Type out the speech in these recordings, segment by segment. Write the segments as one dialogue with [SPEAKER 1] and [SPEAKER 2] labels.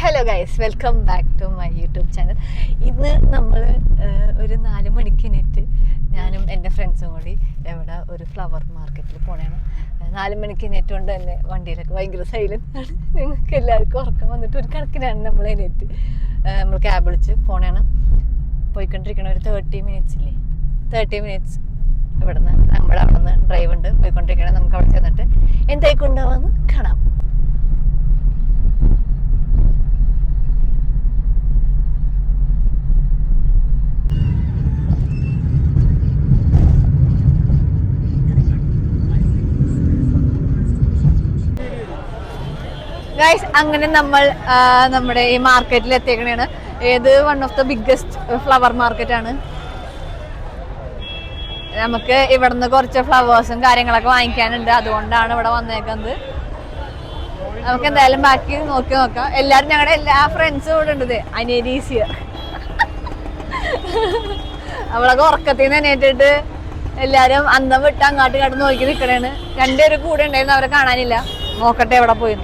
[SPEAKER 1] Hello guys, welcome back to my YouTube channel. ഇന്ന് നമ്മൾ ഒരു 4 മണിക്ക് നെറ്റ് ഞാനും എൻ്റെ ഫ്രണ്ട്സും കൂടി ഇവിടെ ഒരു ഫ്ലവർ മാർക്കറ്റിൽ പോണേണ്. 4 മണിക്ക് നെറ്റ് കൊണ്ട് തന്നെ വണ്ടിയിലൊക്കെ ഭയങ്കര സൈലൻസ് ആണ്. നിങ്ങൾക്ക് എല്ലാവർക്കും ഉറക്കം വന്നിട്ട് ഒരു കണക്കിനാണ് നമ്മളെ നെറ്റ്. നമ്മൾ ക്യാബ് വിളിച്ച് പോണേണ്. പോയിക്കൊണ്ടിരിക്കണ ഒരു 30 മിനിറ്റ്സ് ഇല്ലേ, 30 മിനിറ്റ്സ് ഇവിടുന്ന് നമ്മുടെ അവിടെ നിന്ന് ഡ്രൈവ് ഉണ്ട്. പോയിക്കൊണ്ടിരിക്കണേ. നമുക്ക് അവിടെ ചെന്നിട്ട് എന്തായിക്കും ഉണ്ടാവുമെന്ന് കാണാം. ഗൈസ്, അങ്ങനെ നമ്മൾ നമ്മുടെ ഈ മാർക്കറ്റിൽ എത്തിയേക്കണേണ്. ഏത് one of the biggest flower market ആണ്. നമുക്ക് ഇവിടുന്ന് കുറച്ച് ഫ്ലവേഴ്സും കാര്യങ്ങളൊക്കെ വാങ്ങിക്കാനുണ്ട്. അതുകൊണ്ടാണ് ഇവിടെ വന്നേക്കുന്നത്. നമുക്ക് എന്തായാലും ബാക്കി നോക്കാം. എല്ലാരും ഞങ്ങളുടെ എല്ലാ ഫ്രണ്ട്സും ഇവിടെ ഉണ്ട്. അനേരീസിയ അവളൊക്കെ ഉറക്കത്തിൽ നിന്ന് എണീറ്റിട്ട് എല്ലാരും അന്തം വിട്ട് അങ്ങോട്ട് കടന്ന് നോക്കി നിൽക്കണേണ്. 2 പേര് കൂടെ ഉണ്ടായിരുന്നു, അവരെ കാണാനില്ല. നോക്കട്ടെ എവിടെ പോയി.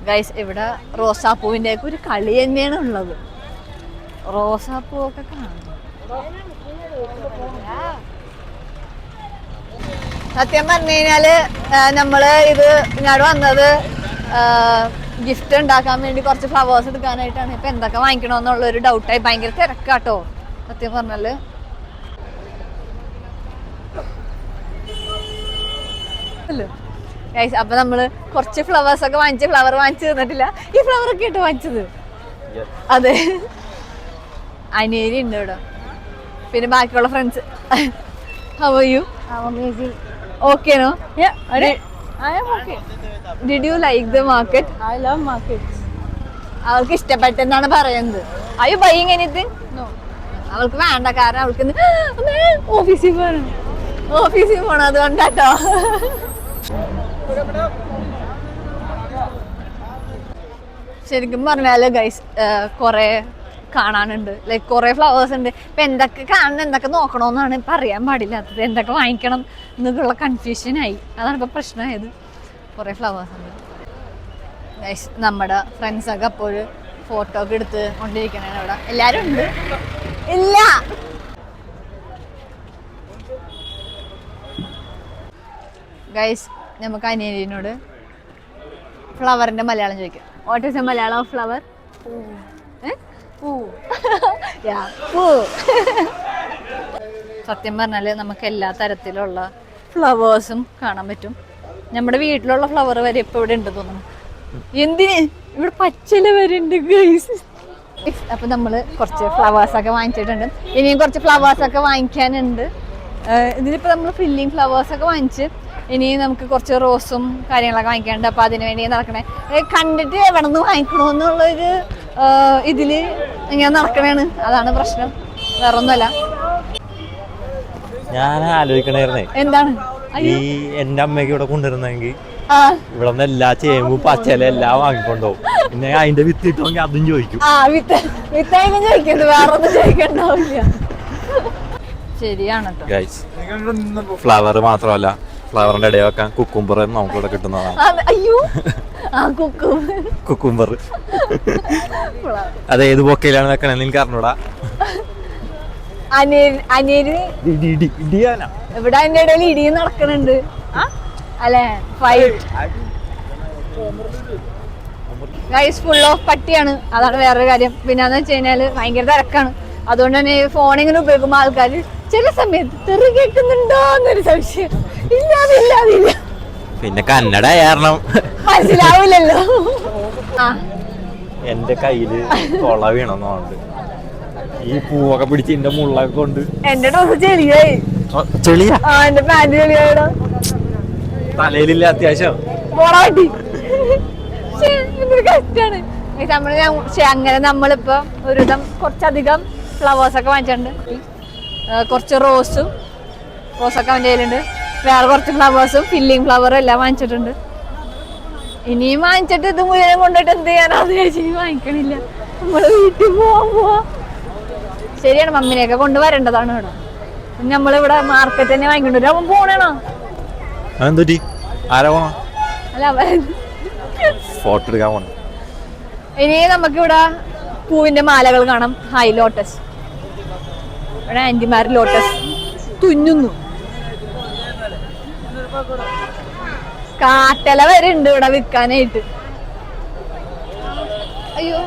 [SPEAKER 1] ഗൈസ്, ഇവിടെ റോസാപ്പൂവിൻ്റെ ഒക്കെ ഒരു കളി തന്നെയാണ് ഉള്ളത്. റോസാപ്പൂവൊക്കെ കാണും. സത്യം പറഞ്ഞു കഴിഞ്ഞാല് നമ്മള് ഇത് ഇങ്ങോട്ട് വന്നത് ഗിഫ്റ്റ് ഉണ്ടാക്കാൻ വേണ്ടി കുറച്ച് ഫ്ലവേഴ്സ് എടുക്കാനായിട്ടാണ്. ഇപ്പൊ എന്തൊക്കെ വാങ്ങിക്കണമെന്നുള്ള ഒരു ഡൗട്ടായി. ഭയങ്കര തിരക്കാട്ടോ സത്യം പറഞ്ഞാല്. ഗൈസ്, അപ്പൊ നമ്മള് കുറച്ച് ഫ്ലവേഴ്സ് ഒക്കെ വാങ്ങിച്ച് ഫ്ലവർ വാങ്ങിച്ചു തന്നിട്ടില്ല. ഈ ഫ്ലവർ ഒക്കെ ഇട്ട് വാങ്ങിച്ചത്. അതെ, അനേരി ഉണ്ട് ഇവിടെ. പിന്നെ ബാക്കിയുള്ള friends. How are you? Okay, no?
[SPEAKER 2] Yeah,
[SPEAKER 1] I am okay. Did you like the market?
[SPEAKER 2] I love markets.
[SPEAKER 1] അവൾക്ക് ഇഷ്ടപ്പെട്ടെന്നാണ് പറയുന്നത്. Are you buying anything?
[SPEAKER 2] No.
[SPEAKER 1] അവൾക്ക് വേണ്ട, കാരണം അവൾക്ക് ഓഫീസിൽ പോണം. അതുകൊണ്ടാട്ടോ. ശരിക്കും പറഞ്ഞാല് ഗൈസ്, കുറെ കാണാനുണ്ട്. ലൈക്ക് കുറെ ഫ്ലവേഴ്സ് ഉണ്ട്. ഇപ്പൊ എന്തൊക്കെ കാണണം, എന്തൊക്കെ നോക്കണമെന്നാണ് ഇപ്പൊ അറിയാൻ പാടില്ലാത്തത്. എന്തൊക്കെ വാങ്ങിക്കണം എന്നൊക്കെയുള്ള കൺഫ്യൂഷനായി. അതാണ് ഇപ്പൊ പ്രശ്നമായത്. കുറെ ഫ്ലവേഴ്സ് ഉണ്ട് ഗൈസ്. നമ്മുടെ ഫ്രണ്ട്സൊക്കെ അപ്പോൾ ഫോട്ടോ ഒക്കെ എടുത്ത് കൊണ്ടിരിക്കണേ. അവിടെ എല്ലാരും ഉണ്ട്. ഇല്ല ഗൈസ്, നമുക്ക് അനിയനോട് ഫ്ലവറിന്റെ മലയാളം ചോദിക്കാം. What is A Malayalam of flower? സത്യം പറഞ്ഞാല് നമുക്ക് എല്ലാ തരത്തിലുള്ള ഫ്ലവേഴ്സും കാണാൻ പറ്റും. നമ്മുടെ വീട്ടിലുള്ള ഫ്ലവർ വരെ ഇപ്പൊ ഇവിടെ ഉണ്ട് തോന്നുന്നു. എന്തിന് ഇവിടെ പച്ചില വരെ ഉണ്ട് ഗൈസ്. അപ്പൊ നമ്മള് കുറച്ച് ഫ്ലവേഴ്സ് ഒക്കെ വാങ്ങിച്ചിട്ടുണ്ട്. ഇനിയും കുറച്ച് ഫ്ലവേഴ്സ് ഒക്കെ വാങ്ങിക്കാനുണ്ട്. ഇതിലിപ്പോ നമ്മൾ ഫില്ലിങ് ഫ്ലവേഴ്സ് ഒക്കെ വാങ്ങിച്ച് ഇനി നമുക്ക് കുറച്ച് റോസും കാര്യങ്ങളൊക്കെ വാങ്ങിക്കാനുണ്ട്. അപ്പൊ അതിനു വേണ്ടി നടക്കണേ. കണ്ടിട്ട് എവിടെ നിന്ന് വാങ്ങിക്കണമെന്നുള്ളൊരു ഇതില് ഇങ്ങനെ നടക്കണേണ്. അതാണ് പ്രശ്നം, വേറൊന്നുമല്ല.
[SPEAKER 3] ഞാൻ ആലോചിക്കണായിരുന്നേ,
[SPEAKER 1] എന്താണ്
[SPEAKER 3] ഈ എന്റെ അമ്മയ്ക്ക് ഇവിടെ കൊണ്ടുവരുന്നെങ്കിൽ ഇവിടെ നിന്ന് എല്ലാ ചേമ്പും പച്ചല എല്ലാം വാങ്ങിക്കൊണ്ടുപോകും. പിന്നെ അതിന്റെ വിത്ത് കിട്ടുമെങ്കിൽ അതും ചോദിക്കും.
[SPEAKER 1] വിത്തായാലും ചോദിക്കണ്ട, വേറൊന്നും ചോദിക്കണ്ടാവില്ല. ശരിയാണ് കേട്ടോ.
[SPEAKER 3] ഫ്ലവർ മാത്രമല്ല, ഫ്ലവറിന്റെ ഇടയിൽ വെക്കാൻ കുക്കുംബർ നമുക്കിവിടെ കിട്ടുന്നതാണ്.
[SPEAKER 1] അയ്യോ,
[SPEAKER 3] കുക്കുംബർ അത് ഏത് ബൊക്കയിലാണ് വെക്കണെന്ന് എനിക്ക് അറിഞ്ഞൂടാ.
[SPEAKER 1] ഇവിടെ അതിന്റെ ഇടയിൽ ഇടി നടക്കണുണ്ട് അല്ലെ? ഗൈസ്, ഫുൾ ഓഫ് പട്ടിയാണ്. അതാണ് വേറൊരു കാര്യം. പിന്നെന്ന് വെച്ച് കഴിഞ്ഞാല് ഭയങ്കര തിരക്കാണ്. അതുകൊണ്ട് തന്നെ ഫോൺ ഇങ്ങനെ ഉപയോഗിക്കുമ്പോ ആൾക്കാർ ചില സമയത്ത് തെറി കേൾക്കുന്നുണ്ടോന്നൊരു സംശയം. ഇല്ലാതില്ല.
[SPEAKER 3] പിന്നെ കന്നഡ കാരണം
[SPEAKER 1] മനസ്സിലാവില്ലല്ലോ.
[SPEAKER 3] എന്റെ കയ്യില് കൊള വീണെന്നുണ്ട്. ഈ പൂവൊക്കെ പിടിച്ച് എന്റെ മുള്ളൊക്കെ കൊണ്ട്
[SPEAKER 1] എന്റെ ഡ്രസ് ചെളിയായി.
[SPEAKER 3] ചെളിയാ?
[SPEAKER 1] എന്റെ പാന്റ് ചെളിയായിടോ.
[SPEAKER 3] തലയിലില്ല അത്യാവശ്യം.
[SPEAKER 1] പോളാട്ടി കഷ്ടാണ്. അങ്ങനെ നമ്മളിപ്പോ ഒരുവിധം കുറച്ചധികം ഫ്ലവേഴ്സ് ഒക്കെ വാങ്ങിച്ചിട്ടുണ്ട്. കുറച്ച് റോസൊക്കെ അവൻ്റെ കയ്യിലുണ്ട്. വേറെ കുറച്ച് ഫ്ലവേഴ്സും ഫില്ലിങ് ഫ്ലവറും എല്ലാം വാങ്ങിച്ചിട്ടുണ്ട്. ഇനിയും വാങ്ങിച്ചിട്ട് ഇത് മുഴുവൻ കൊണ്ടിട്ട് എന്ത് ചെയ്യാനാന്ന് ചേച്ചി വാങ്ങിക്കണില്ല. നമ്മള് വീട്ടിൽ പോവാ. ശരിയാണ്, മമ്മിനെയൊക്കെ കൊണ്ടുവരേണ്ടതാണ് ഇവിടെ. നമ്മളിവിടെ മാർക്കറ്റ് തന്നെ വാങ്ങിക്കൊണ്ടു. അവൻ പോണേണോ? അല്ല
[SPEAKER 3] ഫോട്ടോ എടുക്കാൻ പോണ.
[SPEAKER 1] ഇനി നമുക്കിവിടെ പൂവിന്റെ മാലകൾ കാണാം. Hi lotus. ഇവിടെ ആന്റിമാർ ലോട്ടസ് തുന്നുന്നു. കാട്ടല വരെ ഉണ്ട് ഇവിടെ വിൽക്കാനായിട്ട്. അയ്യോ,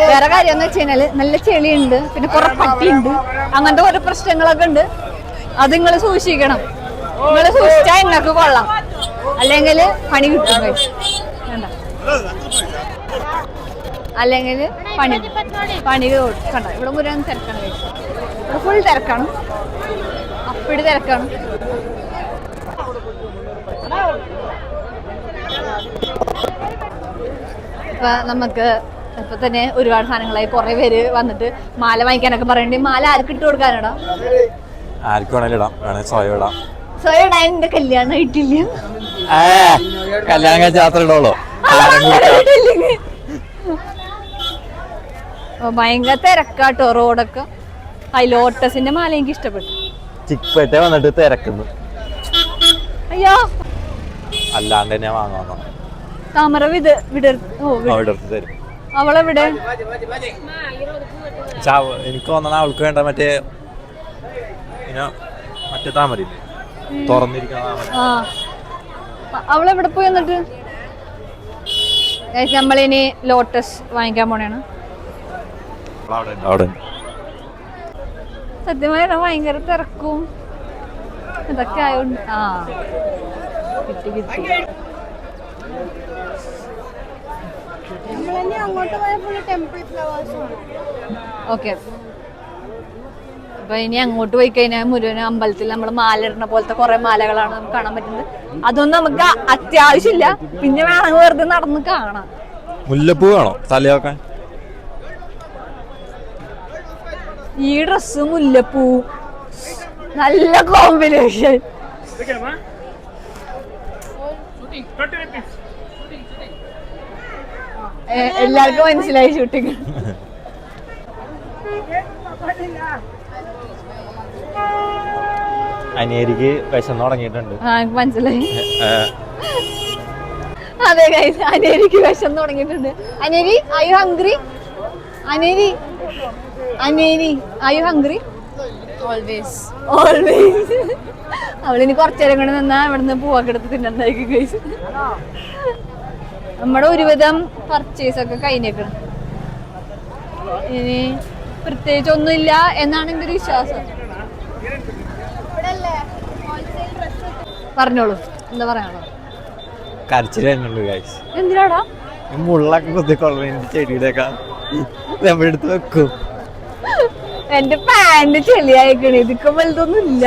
[SPEAKER 1] വേറെ കാര്യം എന്ന് വെച്ച് കഴിഞ്ഞാല് നല്ല ചെളിയുണ്ട്, പിന്നെ കുറെ പട്ടിയുണ്ട്, അങ്ങനത്തെ കുറെ പ്രശ്നങ്ങളൊക്കെ ഉണ്ട്. അത് നിങ്ങൾ സൂക്ഷിക്കണം. നിങ്ങൾ സൂക്ഷിച്ചാൽ നിങ്ങൾക്ക് കൊള്ളാം, അല്ലെങ്കിൽ പണി കിട്ടും. വേണ്ട, അല്ലെങ്കിൽ പണി കണ്ട. ഇവിടെ മുഴുവൻ തിരക്കാണ്. ഇവിടെ ഫുൾ തിരക്കാണ്, അപ്പിടി തിരക്കാണ്. ഇപ്പൊ നമുക്ക് ഇപ്പൊ തന്നെ ഒരുപാട് സാധനങ്ങളായി. കുറെ പേര് വന്നിട്ട് മാല വാങ്ങിക്കാനൊക്കെ പറയണ്ടേ. മാല ആർക്ക് ഇട്ട് കൊടുക്കാനാടാ?
[SPEAKER 3] ആർക്കും വേണേലും ഇടാം, വേണേൽ സ്വയം ഇടാം.
[SPEAKER 1] സ്വയം ഇടാൻ എന്റെ കല്യാണം ആയിട്ടില്ല.
[SPEAKER 3] കല്യാണം കഴിച്ച യാത്ര ഇടോളൂ.
[SPEAKER 1] ഭയങ്കര തിരക്കാട്ടോ റോഡൊക്കെ. ലോട്ടസിന്റെ മാല എനിക്ക് ഇഷ്ടപ്പെട്ടു.
[SPEAKER 3] ചിക്പേട്ട വന്നിട്ട് തിരക്കുന്നു.
[SPEAKER 1] അയ്യോ,
[SPEAKER 3] അല്ലാണ്ട് തന്നെ വാങ്ങാൻ
[SPEAKER 1] താമര വിടർത്ത്
[SPEAKER 3] തരും.
[SPEAKER 1] അവളെവിടെ?
[SPEAKER 3] എനിക്ക് തോന്നണ അവൾക്ക് വേണ്ട മറ്റേ മറ്റേ താമരയില്ലേ, തുറന്നിരിക്കുന്ന താമര.
[SPEAKER 1] അവളെവിടെ പോയി? എന്നിട്ട് നമ്മളിനി ലോട്ടസ് വാങ്ങിക്കാൻ പോണേണ്. സത്യമായ ഭയങ്കര തിരക്കും ഇതൊക്കെ ആയോണ്ട്. കിട്ടി കിട്ടി. ഓക്കെ, അപ്പൊ ഇനി അങ്ങോട്ട് പോയി കഴിഞ്ഞാൽ മുഴുവൻ അമ്പലത്തിൽ നമ്മൾ മാല ഇടുന്ന പോലത്തെ കുറെ മാലകളാണ് നമുക്ക് കാണാൻ പറ്റുന്നത്. അതൊന്നും നമുക്ക് അത്യാവശ്യമില്ല, പിന്നെ വേണമെങ്കിൽ വെറുതെ നടന്ന് കാണാം.
[SPEAKER 3] മുല്ലപ്പൂ വേണോ തലയൊക്കാൻ?
[SPEAKER 1] ഈ ഡ്രസ് മുല്ലപ്പൂ നല്ല കോമ്പിനേഷൻ. എല്ലാവർക്കും മനസ്സിലായി ഷൂട്ടിങ്.
[SPEAKER 3] അനിയരിക്ക് വിശന്ന് തുടങ്ങിയിട്ടുണ്ട്.
[SPEAKER 1] മനസ്സിലായി. അതെ ഗൈസ്, അനിയരിക്ക് വിശന്ന് തുടങ്ങിയിട്ടുണ്ട്. അനിയരി, ആർ യു ഹംഗ്രി? അനിയരി, അനിയരി, are you hungry? Always always. അവളിനി കുറച്ചേരം കൊണ്ട് നിന്നാ ഇവിടുന്ന് പൂവൊക്കെ എടുത്ത് തിന്നണ്ടായിരിക്കും ഗൈസ്. നമ്മുടെ ഒരുവിധം പർച്ചേസ് ഒക്കെ കഴിഞ്ഞേക്കണം. ഇനി പ്രത്യേകിച്ച് ഒന്നുമില്ല എന്നാണ് എന്റെ ഒരു വിശ്വാസം. പറഞ്ഞോളൂ, എന്താ പറയാണോ?
[SPEAKER 3] കരച്ചിൽ തന്നെയുള്ളൂ ഗൈസ്.
[SPEAKER 1] എന്തിനാടാ
[SPEAKER 3] മുള്ളൊക്കെ കുത്തിക്കൊള്ളു ചെടിയുടെയൊക്കെ എടുത്ത് വെക്കും.
[SPEAKER 1] എന്റെ പാന്റ് ചെളിയായിക്കണേ, ഇതൊക്കെ വലുതൊന്നും ഇല്ല.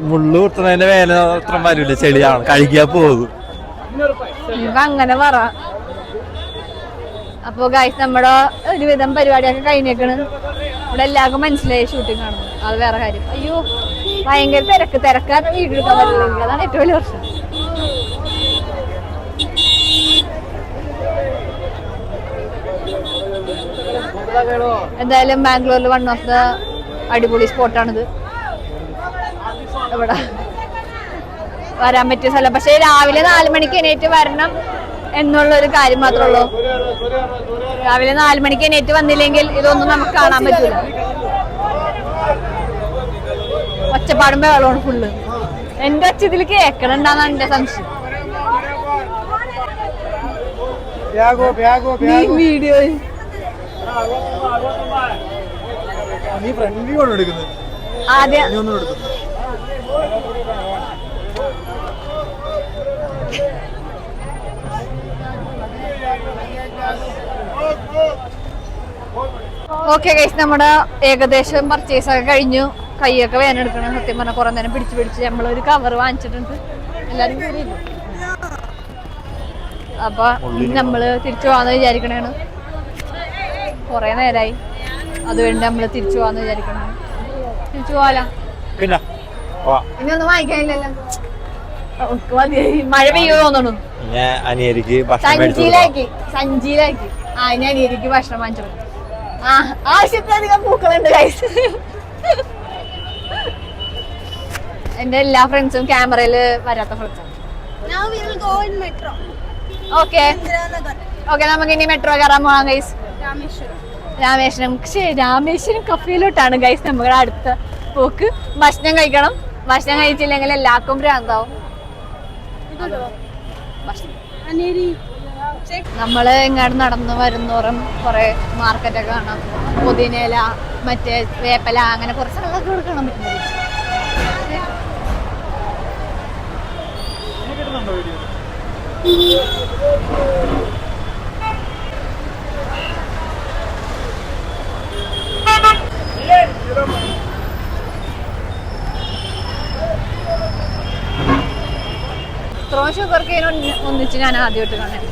[SPEAKER 3] മുള്ളു കുത്തുന്നതിന്റെ വേല അത്ര വരില്ല, ചെളിയാണ് കഴിക്കാൻ പോകും.
[SPEAKER 1] ഇപ്പൊ അങ്ങനെ പറ. അപ്പൊ ഗൈസ്, നമ്മുടെ ഒരുവിധം പരിപാടിയൊക്കെ കഴിഞ്ഞേക്കണ്. ഇവിടെ എല്ലാവർക്കും മനസ്സിലായി ഷൂട്ടിങ് കാണുന്നത്. അത് വേറെ കാര്യം. അയ്യോ, ഭയങ്കര തിരക്കാരൻ വീഡിയോ എടുക്കാൻ പറ്റില്ലെങ്കിൽ അതാണ് ഏറ്റവും വലിയ പ്രശ്നം. എന്തായാലും ബാംഗ്ലൂരിൽ വൺ ഓഫ് ദ അടിപൊളി സ്പോട്ടാണിത്. ഇവിടെ വരാൻ പറ്റിയ സ്ഥലം. പക്ഷെ രാവിലെ 4 മണിക്ക് എണീറ്റ് വരണം എന്നുള്ളൊരു കാര്യം മാത്രമേ ഉള്ളൂ. രാവിലെ 4 മണിക്ക് എണീറ്റ് വന്നില്ലെങ്കിൽ ഇതൊന്നും നമുക്ക് കാണാൻ പറ്റൂല. ഒച്ചപ്പാടും ബഹളമാണ് ഫുള്ള്. എന്റെ ഒച്ച ഇതിൽ കേൾക്കണുണ്ടാന്നാണ് എന്റെ സംശയം. വീഡിയോ ആദ്യം ഓക്കെ ഗൈസ്, നമ്മുടെ ഏകദേശം പർച്ചേസ് ഒക്കെ കഴിഞ്ഞു. കൈയൊക്കെ വേനെടുക്കണം. സത്യം പറഞ്ഞാൽ കുറെ നേരം പിടിച്ച് നമ്മളൊരു കവർ വാങ്ങിച്ചിട്ടുണ്ട്. എല്ലാരും കൂടിയില്ല. അപ്പൊ നമ്മള് തിരിച്ചു പോവാന്ന് വിചാരിക്കണേണ്. കുറെ നേരമായി, അതുകൊണ്ട് നമ്മള് തിരിച്ചു പോവാന്ന് വിചാരിക്കണേണ്. തിരിച്ചു പോവാലോ.
[SPEAKER 3] പിന്നെ
[SPEAKER 1] ഇനി ഒന്നും വാങ്ങിക്കാനില്ലല്ലോ. മഴ പെയ്യോ തോന്നുന്നു.
[SPEAKER 3] അനിയരിക്ക്
[SPEAKER 1] സഞ്ചിയിലാക്കി ഇനി അനിയരിക്ക് ഭക്ഷണം വാങ്ങിച്ചു. ആവശ്യത്തിലധികം പൂക്കളുണ്ട് ഗൈസ്. എന്റെ എല്ലാ ഫ്രണ്ട്സും ക്യാമറയില് വരാത്ത ഫ്രണ്ട്സാണ്. ഓക്കെ നമുക്ക് ഇനി മെട്രോ കയറാൻ പോകാം ഗൈസ്. രാമേശ്വരം കഫേയിലോട്ടാണ് ഗൈസ് നമ്മുടെ അടുത്ത പോക്ക്. ഭക്ഷണം കഴിക്കണം. ഭക്ഷണം കഴിച്ചില്ലെങ്കിൽ എല്ലാവർക്കും ഭ്രാന്താവും. നമ്മള് ഇങ്ങോട്ട് നടന്നു വരുന്നോറും കുറെ മാർക്കറ്റൊക്കെ കാണാം. പുതിനയില, മറ്റേ വേപ്പല, അങ്ങനെ കുറച്ച് സ്ഥലങ്ങളൊക്കെ കാണാൻ പറ്റുന്നത്. ഇത്രയും ഷുഗർ കെയിൻ ഒന്നിച്ച് ഞാൻ ആദ്യമായിട്ട് കാണാൻ.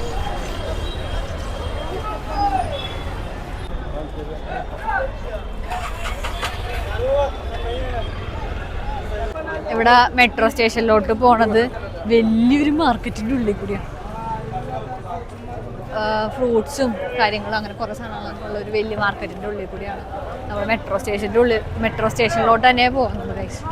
[SPEAKER 1] ഇവിടെ മെട്രോ സ്റ്റേഷനിലോട്ട് പോണത് വലിയൊരു മാർക്കറ്റിന്റെ ഉള്ളിൽ കൂടിയാണ്. ഫ്രൂട്ട്സും കാര്യങ്ങളും അങ്ങനെ കുറെ സാധനങ്ങളൊക്കെ ഉള്ള ഒരു വലിയ മാർക്കറ്റിന്റെ ഉള്ളിൽ കൂടിയാണ് നമ്മൾ മെട്രോ സ്റ്റേഷനിലോട്ട് തന്നെ പോകുന്നത് ഗൈസ്.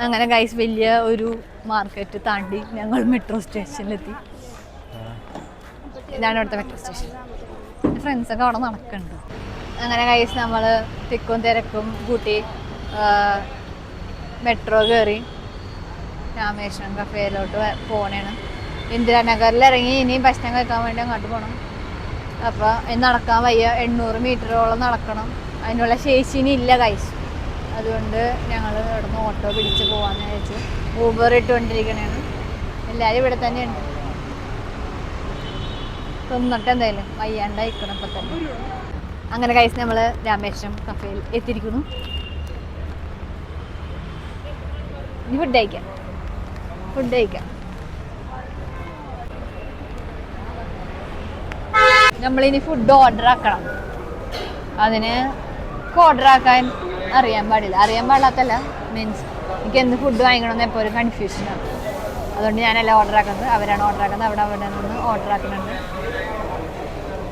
[SPEAKER 1] അങ്ങനെ ഗൈസ് വലിയ ഒരു മാർക്കറ്റ് താണ്ടി ഞങ്ങൾ മെട്രോ സ്റ്റേഷനിലെത്തി. ഇതാണ് ഇവിടുത്തെ മെട്രോ സ്റ്റേഷൻ. എൻ്റെ ഫ്രണ്ട്സൊക്കെ അവിടെ നടക്കുന്നുണ്ട്. അങ്ങനെ ഗൈസ് നമ്മൾ തിക്കും തിരക്കും കൂട്ടി മെട്രോ കയറി രാമേശ്വരം കഫേയിലോട്ട് പോകണേണ്. ഇന്ദിരാനഗറിൽ ഇറങ്ങി ഇനി ഭക്ഷണം കഴിക്കാൻ വേണ്ടി അങ്ങോട്ട് പോകണം. അപ്പോൾ നടക്കാൻ വയ്യ, 800 മീറ്ററോളം നടക്കണം. അതിനുള്ള ശേഷിനി ഇല്ല ഗൈസ്. അതുകൊണ്ട് ഞങ്ങൾ ഇവിടുന്ന് ഓട്ടോ പിടിച്ച് പോകാമെന്ന് വിചാരിച്ചു. ഊബർ ഇട്ടുകൊണ്ടിരിക്കണേണ്. എല്ലാവരും ഇവിടെ തന്നെയുണ്ട്. തിന്നിട്ട് എന്തായാലും വയ്യാണ്ടായിക്കണം ഇപ്പം തന്നെ. അങ്ങനെ ഗൈസ് നമ്മൾ രാമേശ്വരം കഫേയിൽ എത്തിയിരിക്കുന്നു. ഇനി ഫുഡ് കഴിക്കാം. നമ്മളിനി ഫുഡ് ഓർഡർ ആക്കണം. അതിന് ഓർഡർ ആക്കാൻ അറിയാൻ പാടില്ലാത്തല്ല, മീൻസ് എനിക്ക് എന്ത് ഫുഡ് വാങ്ങിക്കണമെന്ന് എപ്പോൾ ഒരു കൺഫ്യൂഷനാണ്. അതുകൊണ്ട് ഞാനല്ല ഓർഡർ ആക്കുന്നത്, അവരാണ് ഓർഡർ ആക്കുന്നത്. അവിടെ നിന്ന് ഓർഡർ ആക്കുന്നുണ്ട്.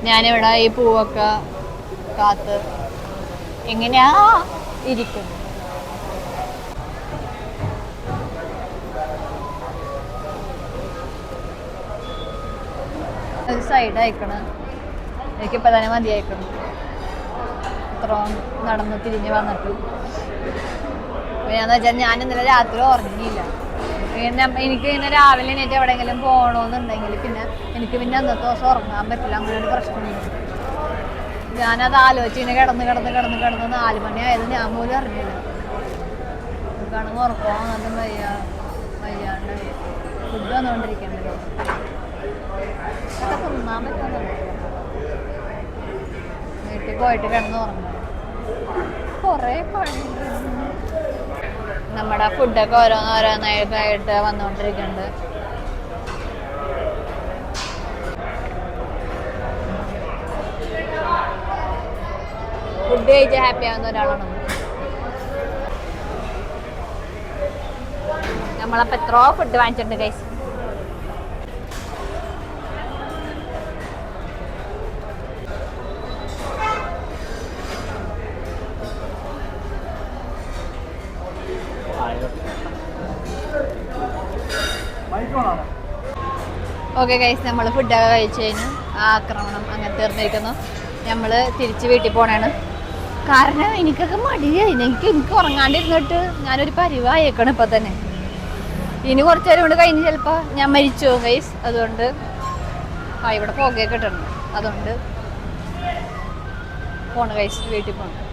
[SPEAKER 1] ഞാനിവിടെ ഈ പൂവൊക്കെ കാത്ത് എങ്ങനെയാ ഇരിക്കുന്നു. ഒരു സൈഡ് അയക്കണം. എനിക്കിപ്പോൾ തന്നെ മതി അയക്കണം. ഇത്രയും നടന്ന് തിരിഞ്ഞ് വന്നിട്ട് പിന്നെന്ന് വെച്ചാൽ ഞാൻ ഇന്നലെ രാത്രി ഉറങ്ങിയില്ല. എനിക്ക് ഇങ്ങനെ രാവിലെ എണീറ്റ് എവിടെയെങ്കിലും പോകണമെന്നുണ്ടെങ്കിൽ പിന്നെ എനിക്ക് അന്നത്തെ ദിവസം ഉറങ്ങാൻ പറ്റില്ല. അങ്ങനെ ഒരു പ്രശ്നമുണ്ട്. ഞാനത് ആലോചിച്ച് ഇങ്ങനെ കിടന്ന് 4 മണിയായത് ഞാൻ പോലും അറിഞ്ഞില്ല. കാണുമ്പോൾ ഉറക്കം വന്നിട്ടും വയ്യാണ്ട് ഫുഡ് വന്നുകൊണ്ടിരിക്കേണ്ടത് അതൊക്കെ തിന്നാൻ പറ്റുന്നുണ്ട്. വീട്ടിൽ പോയിട്ട് കിടന്ന് ഉറങ്ങണം. കുറേ പണി. നമ്മുടെ ഫുഡൊക്കെ ഓരോന്നായിട്ട് വന്നുകൊണ്ടിരിക്കുന്നുണ്ട്. ഫുഡ് കഴിച്ച് ഹാപ്പി ആവുന്ന ഒരാളാണ് നമ്മളപ്പോൾ എത്രയോ ഫുഡ് വാങ്ങിച്ചിട്ടുണ്ട് ഗൈസ്. ഓക്കെ ഗൈസ്, നമ്മൾ ഫുഡൊക്കെ കഴിച്ച് കഴിഞ്ഞ് ആക്രമണം അങ്ങനെ തീർന്നിരിക്കുന്നു. നമ്മൾ തിരിച്ച് വീട്ടിൽ പോകണേണ്. കാരണം എനിക്കൊക്കെ മടിയായി. എനിക്ക് ഉറങ്ങാണ്ടിരുന്നിട്ട് ഞാനൊരു പരിവായേക്കണം ഇപ്പം തന്നെ. ഇനി കുറച്ച് നേരം കൊണ്ട് കഴിഞ്ഞ് ചിലപ്പോൾ ഞാൻ മരിച്ചു പോകും ഗൈസ്. അതുകൊണ്ട് ഇവിടെ പുകയൊക്കെ ഇട്ടുണ്ട്. അതുകൊണ്ട് പോണ ഗൈസ്, വീട്ടിൽ പോകണം.